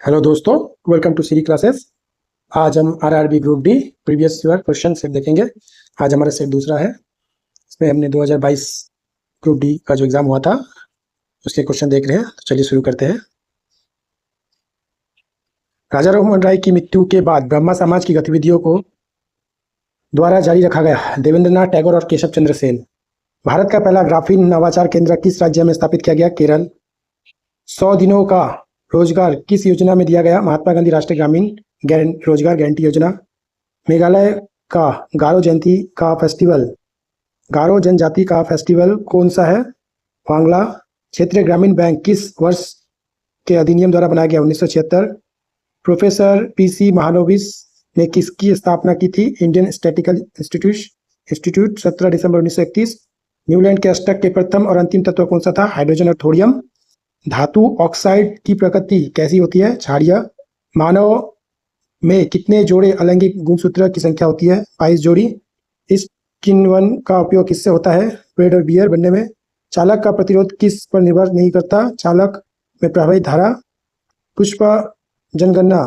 Hello दोस्तों, welcome to Siri classes. आज हम RRB group D previous year question set देखेंगे। आज हमारा सेट दूसरा है। इसमें हमने 2022 ग्रुप डी का जो एग्ज़ाम हुआ था उसके क्वेश्चन देख रहे हैं। तो चलिए शुरू करते हैं। राजा राममोहन राय की मृत्यु के बाद ब्रह्मा समाज की गतिविधियों को द्वारा जारी रखा गया। देवेंद्रनाथ टैगोर और केशव चंद्र सेन। भारत का पहला ग्राफीन नवाचार केंद्र किस राज्य में स्थापित किया गया? केरल। 100 दिनों का रोजगार किस योजना में दिया गया? महात्मा गांधी राष्ट्रीय ग्रामीण रोजगार गारंटी योजना। मेघालय का गारो जनजाति का फेस्टिवल कौन सा है? वांगला। क्षेत्रीय ग्रामीण बैंक किस वर्ष के अधिनियम द्वारा बनाया गया? 1976। प्रोफेसर पीसी महालनोबिस ने किसकी स्थापना की थी? इंडियन स्टैटिस्टिकल इंस्टीट्यूट 17 दिसंबर 1931। न्यूलैंड के अष्टक के प्रथम और अंतिम तत्व कौन सा था? हाइड्रोजन और थोडियम। धातु ऑक्साइड की प्रकृति कैसी होती है? क्षारीय। मानव में कितने जोड़े अलैंगिक गुणसूत्र की संख्या होती है? 22 जोड़ी। इस किण्वन का उपयोग किससे होता है? ब्रेड और बियर बनने में। चालक का प्रतिरोध किस पर निर्भर नहीं करता? चालक में प्रवाहित धारा। पुष्प जनगणना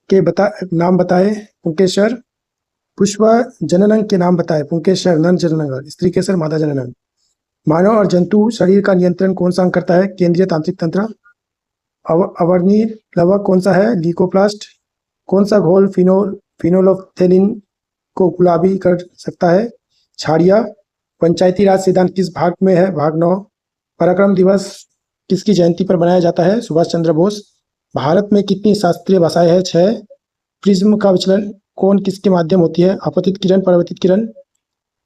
के नाम बताए। पुंकेसर। पुष्प जननंग के नाम बताए। पुंकेसर, नर जननंग, स्त्री केसर, मादा जननंग। मानव और जंतु शरीर का नियंत्रण कौन सा अंग करता है? केंद्रीय तांत्रिक तंत्र। अवर्णीय लवक कौन सा है? ल्यूकोप्लास्ट। कौन सा घोल फिनोल्फथेलिन को गुलाबी कर सकता है? क्षारीय। पंचायती राज सिद्धांत किस भाग में है? भाग 9। पराक्रम दिवस किसकी जयंती पर मनाया जाता है? सुभाष चंद्र बोस। भारत में कितनी शास्त्रीय भाषाएं हैं? 6। प्रिज्म का विचलन कौन किसके माध्यम होती है? आपतित किरण, परावर्तित किरण।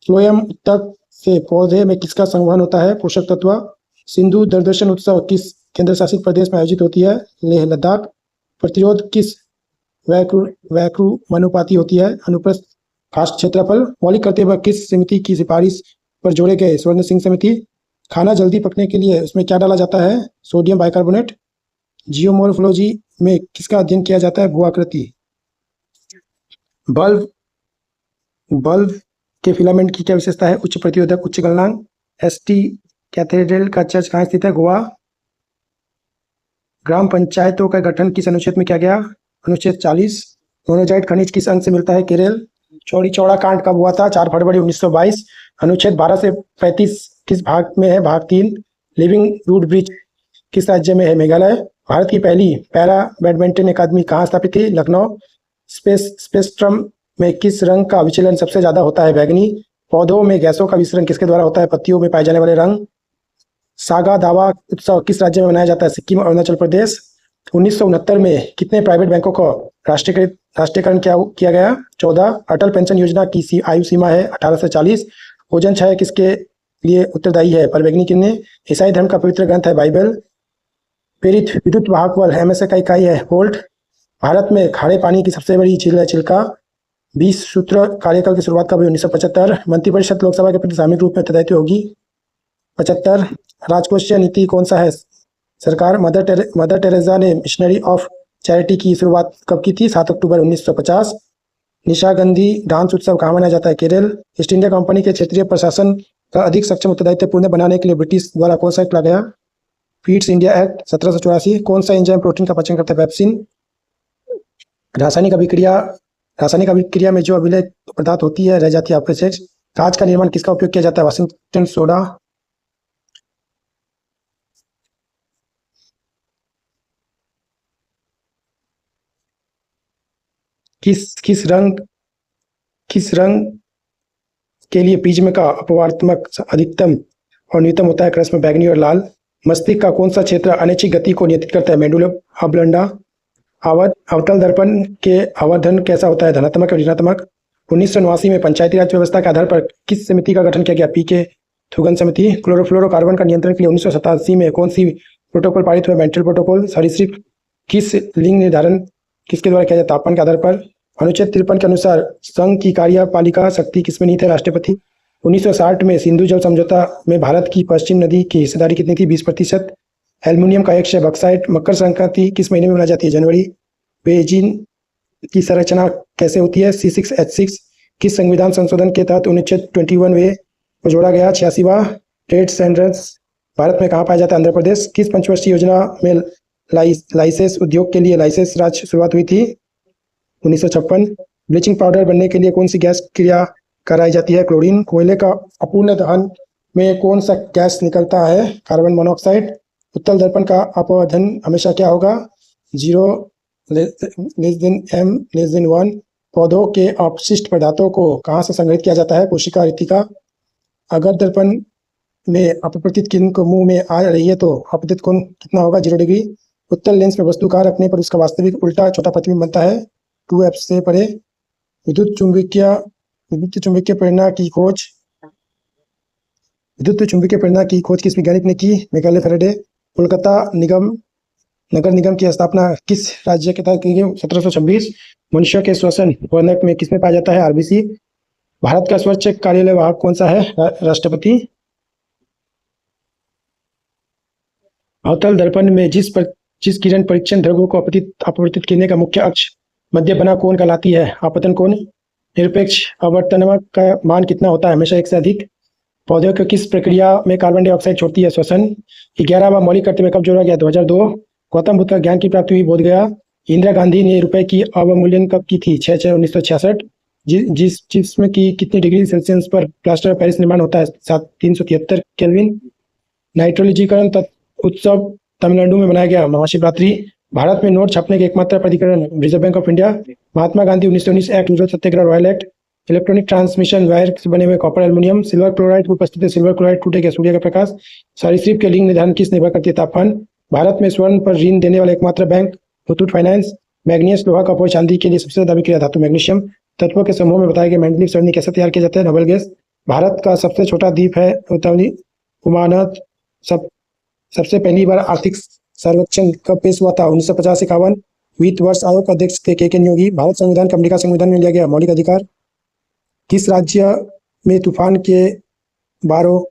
फ्लोएम तक से पौधे में किसका संवहन होता है? पोषक तत्व। सिंधु दूरदर्शन उत्सव किस केंद्र शासित प्रदेश में आयोजित होती है? लेह लद्दाख। प्रतिरोध किस वैक्यूमानुपाती होती है? अनुप्रस्थ कास्ट क्षेत्रफल। मौलिक कर्तव्य किस समिति की सिफारिश पर जोड़े गए? स्वर्ण सिंह समिति। खाना जल्दी पकने के लिए उसमें क्या डाला जाता है? Sodium bicarbonate. जियोमोर्फोलॉजी में किसका अध्ययन किया जाता है? भू-आकृति। बल्ब के फिलामेंट की क्या विशेषता है? उच्च प्रतिरोधक, उच्च गलनांक। एसटी कैथेड्रल का चर्च कहाँ स्थित है? गोवा। ग्राम पंचायतों का गठन किस अनुच्छेद में किया गया? अनुच्छेद 40। मोनोजाइट खनिज किस अंग से मिलता है? केरल। चौड़ी चौड़ा कांड कब हुआ था? 4 फरवरी 1922। अनुच्छेद 12 से 35 किस भाग में है? भाग 3। लिविंग रूट ब्रिज किस राज्य में है? मेघालय। भारत की पहली पैरा बैडमिंटन अकादमी कहाँ स्थापित थी? लखनऊ। स्पेक्ट्रम में किस रंग का विचलन सबसे ज्यादा होता है? बैगनी। पौधों में गैसों का विसरण किसके द्वारा होता है? पत्तियों में पाए जाने वाले रंग। सागा दावा उत्सव किस राज्य में मनाया जाता है? सिक्किम और अरुणाचल प्रदेश। 1969 में कितने प्राइवेट बैंकों को राष्ट्रीयकरण किया गया? 14। अटल पेंशन योजना की आयु सीमा है 18 से 40। ओजोन क्षय किसके लिए उत्तरदायी है? परवैंगनी किरणें। ईसाई धर्म का पवित्र ग्रंथ है बाइबल। प्रेरित विद्युत वाहक बल एमएसए का इकाई है वोल्ट। भारत में खारे पानी की सबसे बड़ी झील है चिल्का। 20 सूत्र कार्यकाल की शुरुआत कब हुई? 1975। मंत्रिपरिषद लोकसभा के प्रति सामूहिक रूप में उत्तरदायित्व होगी। 75। राजकोषीय नीति कौन सा है? सरकार। मदर टेरेसा ने मिशनरी ऑफ चैरिटी की शुरुआत कब की थी? 7 अक्टूबर 1950। निशागंधी डांस उत्सव कहाँ मनाया जाता है? केरल। ईस्ट इंडिया कंपनी के क्षेत्रीय प्रशासन का अधिक सक्षम उत्तरदायित्वपूर्ण बनाने के लिए ब्रिटिश द्वारा कौन सा एक्ट लाया गया? Feeds India act 1784। कौन सा एंजाइम प्रोटीन का पाचन करता है? पेप्सिन। रासायनिक अभिक्रिया में जो अभिलय पदार्थ होती है रह जाती है अपक्षय। कांच का निर्माण किसका उपयोग किया जाता है? Washington soda. किस रंग के लिए प्रिज्म का अपवर्तक अधिकतम और न्यूनतम होता है? कृष्ण, बैगनी और लाल। मस्तिष्क का कौन सा क्षेत्र अनैच्छिक गति को नियंत्रित करता है? मेडुला ऑब्लंडा। अवतल दर्पण के आवर्धन कैसा होता है? धनात्मक और ऋणात्मक। 1989 में पंचायती राज व्यवस्था के आधार पर किस समिति का गठन किया गया? पीके थुगन समिति। क्लोरोफ्लोरोकार्बन का नियंत्रण के लिए 1987 में कौन सी प्रोटोकॉल पारित हुआ? Mental protocol. सरीसृप किस लिंग निर्धारण किसके द्वारा किया जाता है? तापमान के आधार पर। अनुच्छेद 53 के अनुसार संघ की कार्यपालिका शक्ति किसमें निहित है? राष्ट्रपति। 1960 में सिंधु जल समझौता में भारत की पश्चिम नदी की हिस्सेदारी कितनी थी? 20%। एल्युमिनियम का अक्षय बॉक्साइट। मकर संक्रांति किस महीने में मनाई जाती है? जनवरी। बेजिन की संरचना कैसे होती है? C6H6। किस संविधान संशोधन के तहत अनुच्छेद 21A को जोड़ा गया? 86वां। ट्रेड सेंटर्स भारत में कहाँ पाया जाता है? आंध्र प्रदेश। किस पंचवर्षीय योजना में लाइसेंस उद्योग के लिए लाइसेंस राज्य शुरुआत हुई थी 1956। ब्लीचिंग पाउडर बनने के लिए कौन सी गैस क्रिया कराई जाती है? क्लोरीन। कोयले का अपूर्ण दहन में कौन सा गैस निकलता है? Carbon monoxide. उत्तल दर्पण का अपवर्धन हमेशा क्या होगा? 0 less than m less than 1। पौधों के अपशिष्ट पदार्थों को कहाँ से संग्रहित किया जाता है? कोशिका रितिका। अगर दर्पण में अपवर्तित किरण को मुंह में आ रही है तो अपवर्तित कोण कितना होगा? 0 डिग्री। उत्तल लेंस में वस्तुकार रखने पर उसका वास्तविक उल्टा छोटा प्रतिबिंब बनता है 2f से परे। विद्युत चुंबकीय प्रेरणा की खोज किस वैज्ञानिक ने की? Michael Faraday. कोलकाता नगर निगम की स्थापना किस राज्य के तहत की गई? 1726। मनुष्य के श्वसन वर्णक में किसमें पाया जाता है? आरबीसी। भारत का स्वच्छ कार्यालय वाहक कौन सा है? राष्ट्रपति। अवतल दर्पण में जिस किरण परीक्षण द्रव्य को अपवर्तित करने का मुख्य अक्ष मध्य बना कोण कहलाती है? आपतन कोण। निरपेक्ष अपवर्तनांक का मान कितना होता है? हमेशा 1 से अधिक। पौधों को किस प्रक्रिया में कार्बन डाइऑक्साइड छोड़ती है? श्वसन। 11वां मौलिक कर्तव्य कब जोड़ा गया? 2002। गौतम बुद्ध का ज्ञान की प्राप्ति हुई बोधगया। इंदिरा गांधी ने रुपए की अवमूल्यन कब की थी? 6/6/1966। जिसमें की कितनी डिग्री सेल्सियस पर प्लास्टर ऑफ पेरिस निर्माण होता है? 373 केल्विन। नाइट्रोलीजीकरण उत्सव तमिलनाडु में मनाया गया। महाशिवरात्रि। भारत में नोट छापने के एकमात्र प्राधिकरण Reserve Bank of India. Mahatma Gandhi 1919 act, विरोध सत्याग्रह, royal act. Electronic transmission wire से बने हुए कॉपर एल्युमिनियम। सिल्वर क्लोराइड की उपस्थिति सिल्वर क्लोराइड टूटेगा सूर्य का प्रकाश। सरीसृप के लिंग निर्धारण किस निर्भर करती है? तापमान। भारत में स्वर्ण पर ऋण देने वाला एकमात्र बैंक मुथूट फाइनेंस। मैग्नीशियस लोहा कपोर चांदी के लिए सबसे ज्यादा विक्रिया धातु मैग्नीशियम। तत्वों के समूह में बताए गए मैंगनीज सरणी कैसे तैयार किया जाता है? Noble gas. भारत का सबसे छोटा द्वीप है उमानत। सबसे पहली बार आर्थिक सर्वेक्षण कब पेश हुआ था? 1950-51। वित्त वर्ष आयोग का अध्यक्ष थे के योगी। भारत संविधान का अमेरिका संविधान में लिया गया मौलिक अधिकार। किस राज्य में तूफान के बारो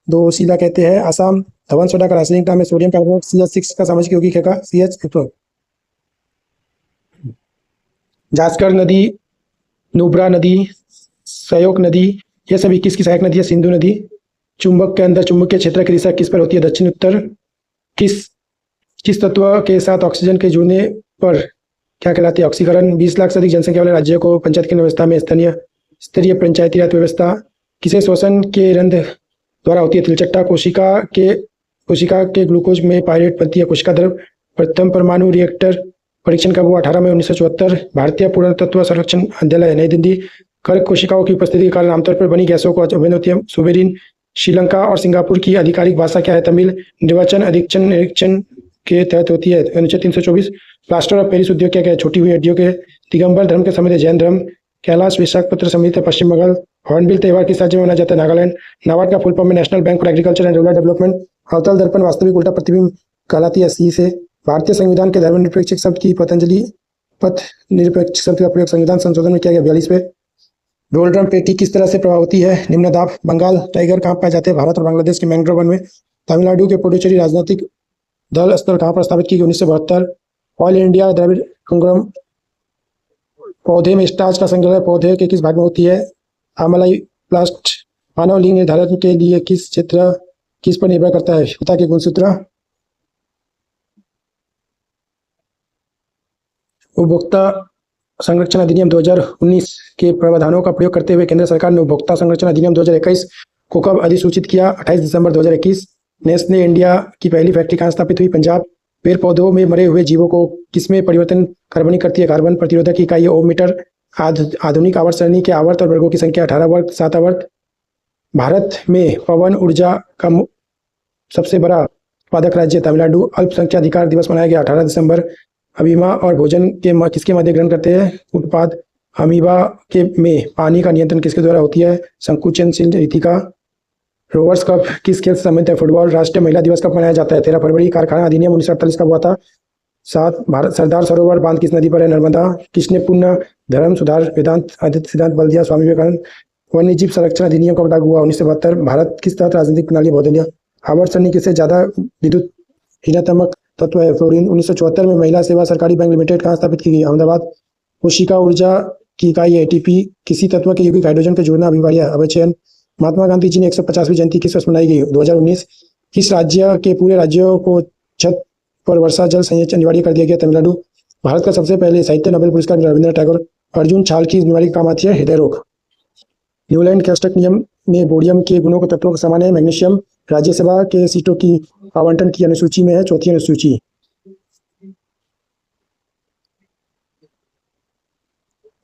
दो शिला कहते हैं? आसाम। धवन सोडा का रासायनिक नाम है सोडियम कार्बोनेट। CH6 का सामाजिक यौगिक है CH। जास्कर नदी, नुब्रा नदी, सयोक नदी, ये सभी किसकी सहायक नदी है? सिंधु नदी। चुंबक के अंदर चुंबकीय क्षेत्र की दिशा किस पर होती है? दक्षिण उत्तर। किस तत्व के साथ ऑक्सीजन के जुड़ने पर क्या कहलाती है? ऑक्सीकरण। 20 लाख से अधिक जनसंख्या वाले राज्यों को पंचायत की व्यवस्था में स्तरीय पंचायती राज व्यवस्था किसे श्वसन के रंध्र द्वारा होती है? तिलचट्टा। कोशिका के ग्लूकोज में पायरेट बनती है कोशिका द्रव। प्रथम परमाणु रिएक्टर परीक्षण कब हुआ? 18 मई 1974। भारतीय पुरातत्व सर्वेक्षण अध्ययनालय नई दिल्ली। कर्क कोशिकाओं की उपस्थिति के कारण आमतौर पर बनी गैसों को अवैध होती है सुबेरिन। श्रीलंका और सिंगापुर की आधिकारिक भाषा क्या है? तमिल। निर्वाचन अधिक्षण निरीक्षण के तहत होती है अनुच्छेद 324। प्लास्टर ऑफ पेरिस उद्योग क्या है? छोटी हुई हड्डियों के। दिगंबर धर्म के समय जैन धर्म। कैलाश विशाखपत्र समिति है पश्चिम बंगाल। हॉर्नबिल त्योहार किस राज्य में मनाया जाता है? नागालैंड। नाबार्ड का फुल फॉर्म में national bank for agriculture and rural development. अवतल दर्पण वास्तविक उल्टा प्रतिबिंब कहलाती है सी से। भारतीय संविधान के धर्मनिरपेक्ष शब्द की पतंजलि पथ निरपेक्ष शब्द का प्रयोग संविधान संशोधन में किया गया 42 पे। डोलड्रम पेटी किस तरह से प्रभाव होती है? निम्न दाब। बंगाल टाइगर कहाँ पाए जाते हैं? भारत और बांग्लादेश के मैंग्रोव वन में। तमिलनाडु के पुडुचेरी राजनीतिक दल स्थल कहाँ पर स्थापित की गई? 1972। All India Dravida Congress. पौधे में स्टार्च का संग्रह पौधे के किस भाग में होती है? आमलाई प्लास्ट। मानव लिंग निर्धारण के लिए किस पर निर्भर करता है? पिता के गुणसूत्र। उपभोक्ता संरक्षण अधिनियम 2019 के प्रावधानों का प्रयोग करते हुए केंद्र सरकार ने उपभोक्ता संरक्षण अधिनियम 2021 को कब अधिसूचित किया? 28 दिसंबर 2021। नेस्ले इंडिया की पहली फैक्ट्री कहाँ स्थापित हुई? पंजाब। पेड़ पौधों में मरे हुए जीवों को किसमें परिवर्तन कार्बनिक करती है? कार्बन। प्रतिरोधक की इकाई ओम मीटर। आधुनिक आवर्त सरणी के आवर्त और वर्गों की संख्या 18 वर्ग 7 आवर्त। भारत में पवन ऊर्जा का सबसे बड़ा उत्पादक राज्य तमिलनाडु। अल्पसंख्याधिकार दिवस मनाया गया 18 दिसंबर। अमीबा और भोजन के किसके मध्य ग्रहण करते हैं? उत्पाद। अमीबा के में पानी का नियंत्रण किसके द्वारा होती है? संकुचनशील रीतिका। रोवर्स कप किस खेल से संबंधित है? फुटबॉल। राष्ट्रीय महिला दिवस कब मनाया जाता है? 13 फरवरी। कारखाना अधिनियम 1948 का हुआ था। 7 भारत सरदार सरोवर बांध किस नदी पर है? नर्मदा। किसने पूर्ण धर्म सुधार वेदांत आदित्य सिद्धांत बल दिया? स्वामी विवेकानंद। वन्यजीव संरक्षण अधिनियम कब लागू हुआ? 1972। भारत किस तहत राजनीतिक प्रणाली बदलिया? आवर्त सरणी किससे ज्यादा विद्युत ऋणात्मक तत्व है? फ्लोरीन। 1974 में महिला सेवा सरकारी बैंक लिमिटेड कहाँ स्थापित की गई? अहमदाबाद। कोशिका ऊर्जा की इकाई एटीपी। किसी तत्व के यौगिक हाइड्रोजन के जुड़ना अनिवार्य अवचयन। महात्मा गांधी जी ने 150वीं जयंती किस वर्ष मनाई गई? 2019। किस राज्य के पूरे राज्यों को छत पर वर्षा जल संचयन अनिवार्य कर दिया गया तमिलनाडु। भारत का सबसे पहले साहित्य नोबेल पुरस्कार रविंद्रनाथ टैगोर। अर्जुन छाल की बीमारी का काम आती है, हृदय रोग। न्यूलैंड कैस्टक नियम में बोरियम के गुणों को तत्वों के समान है। मैग्नीशियम राज्यसभा के सीटों की आवंटन की अनुसूची में है, चौथी अनुसूची।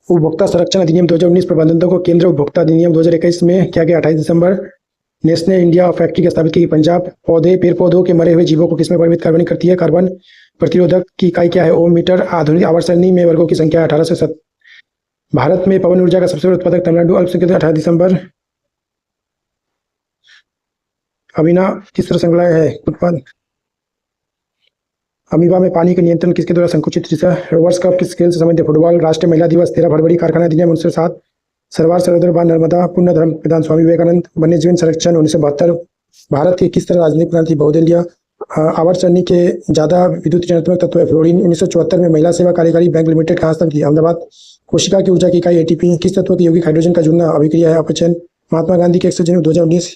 उपभोक्ता संरक्षण अधिनियम 2019 प्रतिबंधों को केंद्र उपभोक्ता अधिनियम 2021 में किया गया। 28 दिसंबर नेशनल इंडिया फैक्ट्री स्थापित की। पंजाब पेड़ पौधों के मरे हुए जीवों को किसमें परिमित कार्बनिक करती है? कार्बन प्रतिरोधक की इकाई क्या है? ओम मीटर। आधुनिक आवर्त सारणी में वर्गों की संख्या 18 से 7। भारत में पवन ऊर्जा का सबसे बड़ा उत्पादक तमिलनाडु। अल्पसंख्यक 28 दिसंबर। अमीना किस तरह संकला है उत्पाद? अमीबा में पानी के नियंत्रण किसके द्वारा संकुचित? रोवर्स कप किस खेल से संबंधित? फुटबॉल। राष्ट्रीय महिला दिवस 13 फरवरी। कारखाना अधिनियम 1907। सरवार सरोवर बांध नर्मदा। पुण्य धर्म प्रधान स्वामी विवेकानंद। वन्य जीवन संरक्षण 1972। भारत की किस तरह राजनीतिक प्रणाली? बहुदलीय। आवर्त सारणी के ज्यादा विद्युत ऋणात्मक तत्व है फ्लोरीन। 1974 में महिला सेवा कार्यकारी बैंक लिमिटेड का स्थापना की। अहमदाबाद। कोशिका की ऊर्जा की इकाई एटीपी। किस तत्व की यौगिक हाइड्रोजन का जुड़ना अभिक्रिया है? अपचयन। महात्मा गांधी के 100 जनवरी 2019।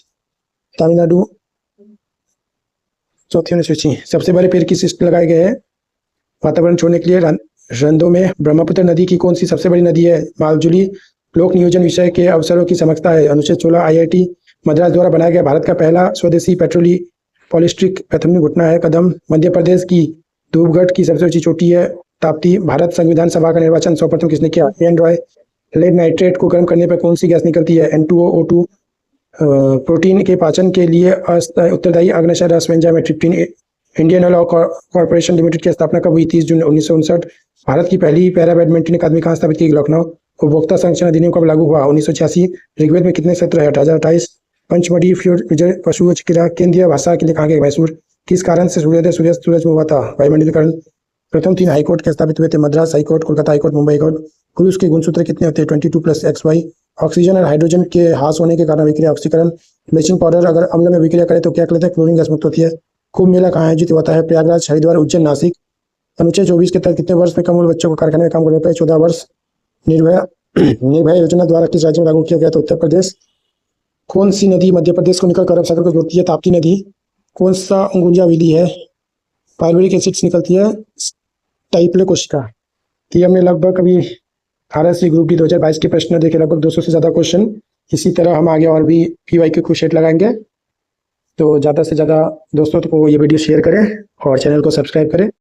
तमिलनाडु। चौथी अनुसूची। सबसे बड़े पेड़ की शिष्ट लगाए गए हैं वातावरण छोड़ने के लिए। रंधों में ब्रह्मपुत्र नदी की कौन सी सबसे बड़ी नदी है? मालजुली। लोक नियोजन विषय के अवसरों की समझता है। अनुच्छेद 16। आईआईटी मद्रास द्वारा बनाया गया भारत का पहला स्वदेशी पॉलिस्ट्रिक पैथोमिक घुटना है कदम। मध्य प्रदेश की धूपगढ़ की सबसे ऊंची चोटी है ताप्ती। भारत संविधान सभा का निर्वाचन सर्वप्रथम किसने किया? एन रॉय। लेड नाइट्रेट को गर्म करने पर कौन सी गैस निकलती है? N2O, O2। प्रोटीन के पाचन के लिए उत्तरदायी अग्न्याशय रस एंजाइम है ट्रिप्टिन। इंडियन ऑयल कॉर्पोरेशन लिमिटेड की स्थापना कब हुई? 30 जून 1959। भारत की पहली पैरा बैडमिंटन अकादमी कहाँ स्थापित की? लखनऊ। उपभोक्ता संरक्षण अधिनियम कब लागू हुआ? 1986। ऋग्वेद में कितने सत्र है? 2028। पंचमढ़ी विजय पशु चिकित्सा केंद्रीय भाषा के लिए कहा गया? मैसूर। किस कारण से सूर्योदय सूरज में हुआ था? वायुमंडलीकरण। प्रथम 3 हाईकोर्ट के स्थापित हुए थे? Madras high court, Kolkata high court, Mumbai high court. Cruise के गुणसूत्र कितने होते हैं? 22+XY। ऑक्सीजन और हाइड्रोजन के ह्रास होने के कारण अभिक्रिया ऑक्सीकरण। ब्लीचिंग पाउडर अगर अम्ल में अभिक्रिया करे तो क्या कहलाता है? क्लोरीन गैस मुक्त होती है। कुंभ मेला कहाँ आयोजित होता है? प्रयागराज, हरिद्वार, उज्जैन, नासिक। अनुच्छेद 24 के तहत कितने वर्ष में कम उम्र बच्चों को कारखाने में काम करने पर? 14 वर्ष। निर्भया योजना द्वारा किस राज्य में लागू किया गया था? उत्तर प्रदेश। कौन सी नदी मध्य प्रदेश को निकलकर अरब सागर को जोड़ती है? ताप्ती नदी। कौन सा अंगुंजा विधि है? पायरुवेरिक एसिड निकलती है टाइपले कोशिका। तो ये हमने लगभग अभी RSC ग्रुप डी 2022 के प्रश्न देखे, लगभग 200 से ज़्यादा क्वेश्चन। इसी तरह हम आगे और भी PYQ क्वेश्चन लगाएंगे। तो ज़्यादा से ज़्यादा दोस्तों को ये वीडियो शेयर करें और चैनल को सब्सक्राइब करें।